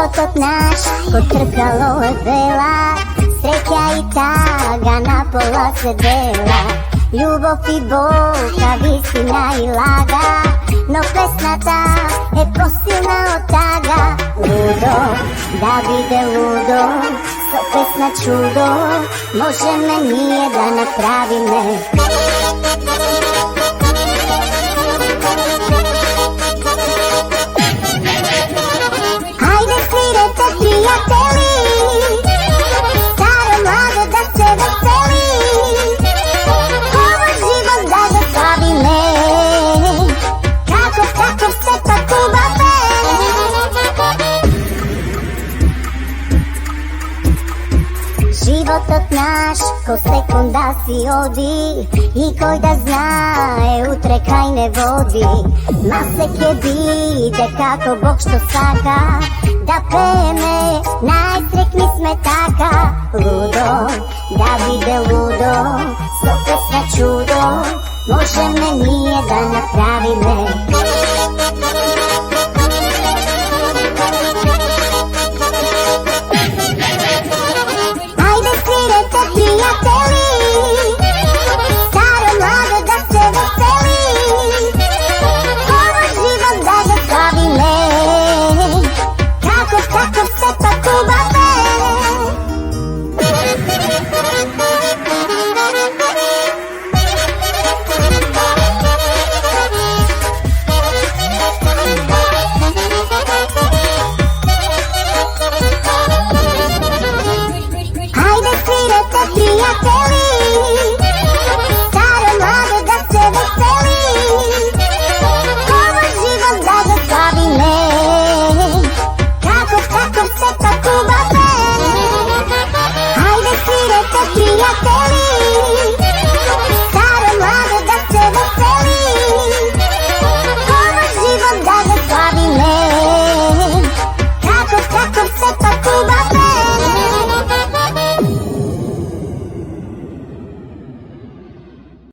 Животот наш кod тркало е бела, среќа и тага на пола се дела. Љубов и болка, вистина и лага, но песната е посилна од тага. Лудо, да биде лудо, со песна чудо, можеме ние да направиме. Ајде свирете, пријатели, старо младо да се весели, овој живот да го славиме, каков се пак убав е. Животот наш ко секунда си оди, и кој да знае утре кај не води. Ма се ќе биде како Бог што сака, да пееме, најсрекни сме така. Лудо, да биде лудо, со песна чудо, можеме ние да направиме.